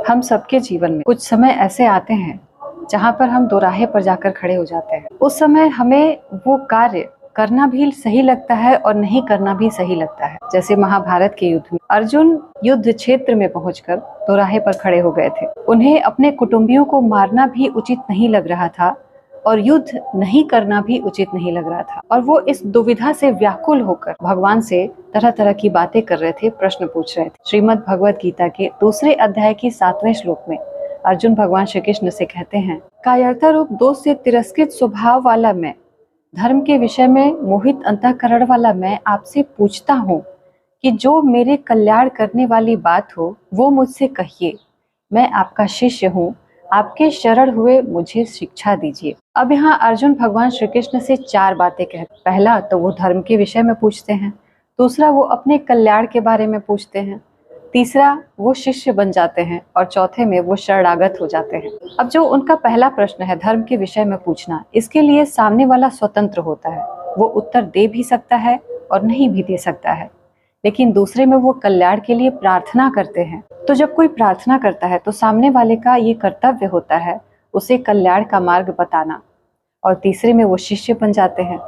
हम सबके जीवन में कुछ समय ऐसे आते हैं जहाँ पर हम दोराहे पर जाकर खड़े हो जाते हैं। उस समय हमें वो कार्य करना भी सही लगता है और नहीं करना भी सही लगता है। जैसे महाभारत के युद्ध में अर्जुन युद्ध क्षेत्र में पहुंचकर दोराहे पर खड़े हो गए थे। उन्हें अपने कुटुंबियों को मारना भी उचित नहीं लग रहा था और युद्ध नहीं करना भी उचित नहीं लग रहा था, और वो इस दुविधा से व्याकुल होकर भगवान से तरह तरह की बातें कर रहे थे, प्रश्न पूछ रहे थे। श्रीमद् भगवद गीता के दूसरे अध्याय की 7वें श्लोक में अर्जुन भगवान श्री कृष्ण से कहते हैं, कायरता रूप दोष से तिरस्कृत स्वभाव वाला मैं, धर्म के विषय में मोहित अंतःकरण वाला मैं आपसे पूछता हूँ कि जो मेरे कल्याण करने वाली बात हो वो मुझसे कहिए। मैं आपका शिष्य हूँ, आपके शरण हुए मुझे शिक्षा दीजिए। अब यहाँ अर्जुन भगवान श्री कृष्ण से 4 बातें कहते। पहला तो वो धर्म के विषय में पूछते हैं, दूसरा वो अपने कल्याण के बारे में पूछते हैं, तीसरा वो शिष्य बन जाते हैं और चौथे में वो शरणागत हो जाते हैं। अब जो उनका पहला प्रश्न है धर्म के विषय में पूछना, इसके लिए सामने वाला स्वतंत्र होता है, वो उत्तर दे भी सकता है और नहीं भी दे सकता है। लेकिन दूसरे में वो कल्याण के लिए प्रार्थना करते हैं। तो जब कोई प्रार्थना करता है तो सामने वाले का ये कर्तव्य होता है उसे कल्याण का मार्ग बताना, और तीसरे में वो शिष्य बन जाते हैं।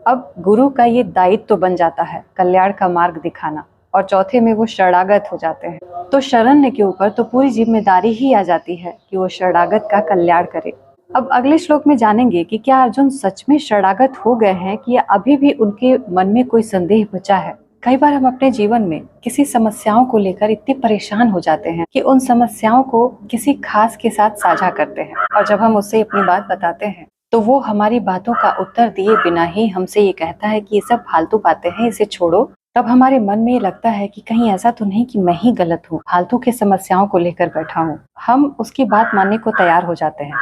अब गुरु का ये दायित्व तो बन जाता है कल्याण का मार्ग दिखाना, और चौथे में वो शरणागत हो जाते हैं। तो शरण्य के ऊपर तो पूरी जिम्मेदारी ही आ जाती है कि वो शरणागत का कल्याण करे। अब अगले श्लोक में जानेंगे कि क्या अर्जुन सच में शरणागत हो गए हैं कि या अभी भी उनके मन में कोई संदेह बचा है। कई बार हम अपने जीवन में किसी समस्याओं को लेकर इतने परेशान हो जाते हैं कि उन समस्याओं को किसी खास के साथ साझा करते हैं, और जब हम उससे अपनी बात बताते हैं तो वो हमारी बातों का उत्तर दिए बिना ही हमसे ये कहता है कि ये सब फालतू बातें हैं, इसे छोड़ो। तब हमारे मन में ये लगता है कि कहीं ऐसा तो नहीं कि मैं ही गलत हूँ, फालतू के समस्याओं को लेकर बैठा हूँ। हम उसकी बात मानने को तैयार हो जाते हैं,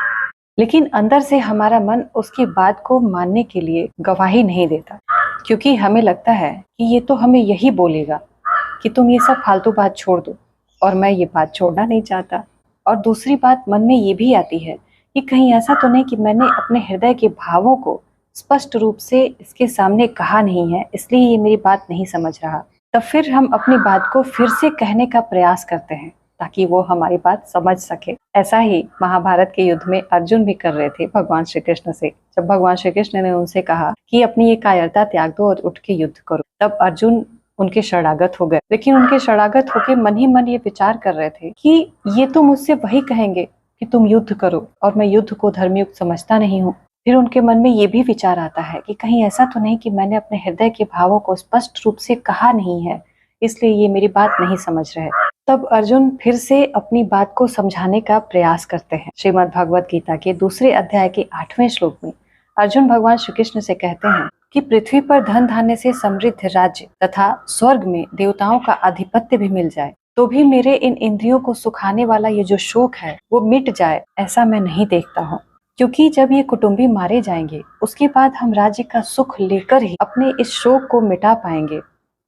लेकिन अंदर से हमारा मन उसकी बात को मानने के लिए गवाही नहीं देता, क्योंकि हमें लगता है कि ये तो हमें यही बोलेगा कि तुम ये सब फालतू बात छोड़ दो, और मैं ये बात छोड़ना नहीं चाहता। और दूसरी बात मन में ये भी आती है कि कहीं ऐसा तो नहीं कि मैंने अपने हृदय के भावों को स्पष्ट रूप से इसके सामने कहा नहीं है, इसलिए ये मेरी बात नहीं समझ रहा। तब फिर हम अपनी बात को फिर से कहने का प्रयास करते हैं ताकि वो हमारी बात समझ सके। ऐसा ही महाभारत के युद्ध में अर्जुन भी कर रहे थे भगवान श्री कृष्ण से। जब भगवान श्री कृष्ण ने उनसे कहा कि अपनी ये कायरता त्याग दो और उठ के युद्ध करो, तब अर्जुन उनके शरणागत हो गए। लेकिन उनके शरणागत होके मन ही मन ये विचार कर रहे थे कि ये तो मुझसे वही कहेंगे कि तुम युद्ध करो, और मैं युद्ध को धर्मयुक्त समझता नहीं हूँ। फिर उनके मन में ये भी विचार आता है कि कहीं ऐसा तो नहीं कि मैंने अपने हृदय के भावों को स्पष्ट रूप से कहा नहीं है, इसलिए ये मेरी बात नहीं समझ रहे। तब अर्जुन फिर से अपनी बात को समझाने का प्रयास करते हैं। श्रीमद् भगवद गीता के दूसरे अध्याय के 8वें श्लोक में अर्जुन भगवान श्री कृष्ण से कहते हैं कि पृथ्वी पर धन धान्य से समृद्ध राज्य तथा स्वर्ग में देवताओं का आधिपत्य भी मिल जाए तो भी मेरे इन इंद्रियों को सुखाने वाला ये जो शोक है वो मिट जाए, ऐसा मैं नहीं देखता हूँ। क्योंकि जब ये कुटुंबी मारे जाएंगे उसके बाद हम राज्य का सुख लेकर ही अपने इस शोक को मिटा पाएंगे,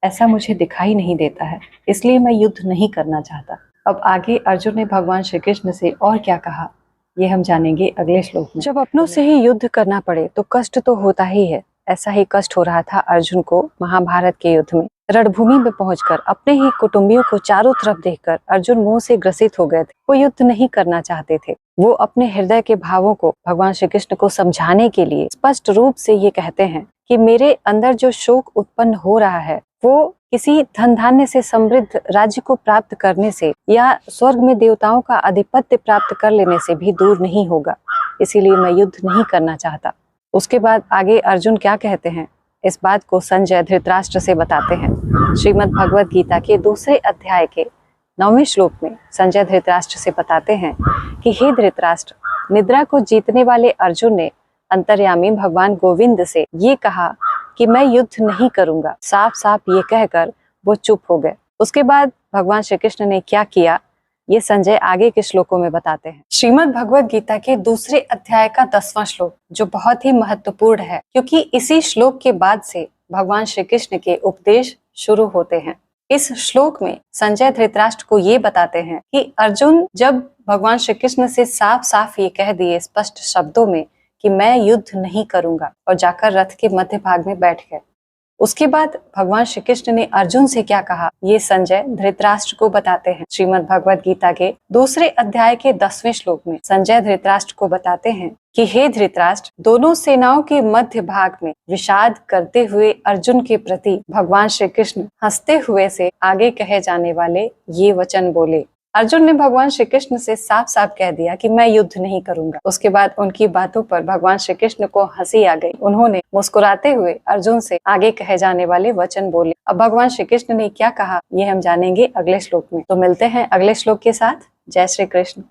ऐसा मुझे दिखाई नहीं देता है, इसलिए मैं युद्ध नहीं करना चाहता। अब आगे अर्जुन ने भगवान श्री कृष्ण से और क्या कहा ये हम जानेंगे अगले श्लोक में। जब अपनों से ही युद्ध करना पड़े तो कष्ट तो होता ही है। ऐसा ही कष्ट हो रहा था अर्जुन को महाभारत के युद्ध में। रणभूमि में पहुंचकर अपने ही कुटुंबियों को चारों तरफ देखकर अर्जुन मोह से ग्रसित हो गए थे। वो युद्ध नहीं करना चाहते थे। वो अपने हृदय के भावों को भगवान श्री कृष्ण को समझाने के लिए स्पष्ट रूप से ये कहते हैं कि मेरे अंदर जो शोक उत्पन्न हो रहा है वो किसी धन धान्य से समृद्ध राज्य को प्राप्त करने से या स्वर्ग में देवताओं का आधिपत्य प्राप्त कर लेने से भी दूर नहीं होगा, इसीलिए मैं युद्ध नहीं करना चाहता। उसके बाद आगे अर्जुन क्या कहते हैं इस बात को संजय धृतराष्ट्र से बताते हैं। श्रीमद् भगवद गीता के दूसरे अध्याय के 9वें श्लोक में संजय धृतराष्ट्र से बताते हैं कि हे धृतराष्ट्र, निद्रा को जीतने वाले अर्जुन ने अंतर्यामी भगवान गोविंद से ये कहा कि मैं युद्ध नहीं करूंगा। साफ साफ ये कहकर वो चुप हो गए। उसके बाद भगवान श्री कृष्ण ने क्या किया ये संजय आगे के श्लोकों में बताते हैं। श्रीमद् भगवद गीता के दूसरे अध्याय का 10वां श्लोक जो बहुत ही महत्वपूर्ण है, क्योंकि इसी श्लोक के बाद से भगवान श्री कृष्ण के उपदेश शुरू होते हैं। इस श्लोक में संजय धृतराष्ट्र को ये बताते हैं कि अर्जुन जब भगवान श्री कृष्ण से साफ साफ ये कह दिए स्पष्ट शब्दों में कि मैं युद्ध नहीं करूंगा, और जाकर रथ के मध्य भाग में बैठ गए, उसके बाद भगवान श्री कृष्ण ने अर्जुन से क्या कहा, ये संजय धृतराष्ट्र को बताते हैं। श्रीमद् भगवद गीता के 2 अध्याय के 10वें श्लोक में संजय धृतराष्ट्र को बताते हैं कि हे धृतराष्ट्र, दोनों सेनाओं के मध्य भाग में विषाद करते हुए अर्जुन के प्रति भगवान श्री कृष्ण हंसते हुए से आगे कहे जाने वाले ये वचन बोले। अर्जुन ने भगवान श्री कृष्ण से साफ साफ कह दिया कि मैं युद्ध नहीं करूंगा। उसके बाद उनकी बातों पर भगवान श्री कृष्ण को हंसी आ गई। उन्होंने मुस्कुराते हुए अर्जुन से आगे कहे जाने वाले वचन बोले। अब भगवान श्री कृष्ण ने क्या कहा ये हम जानेंगे अगले श्लोक में। तो मिलते हैं अगले श्लोक के साथ। जय श्री कृष्ण।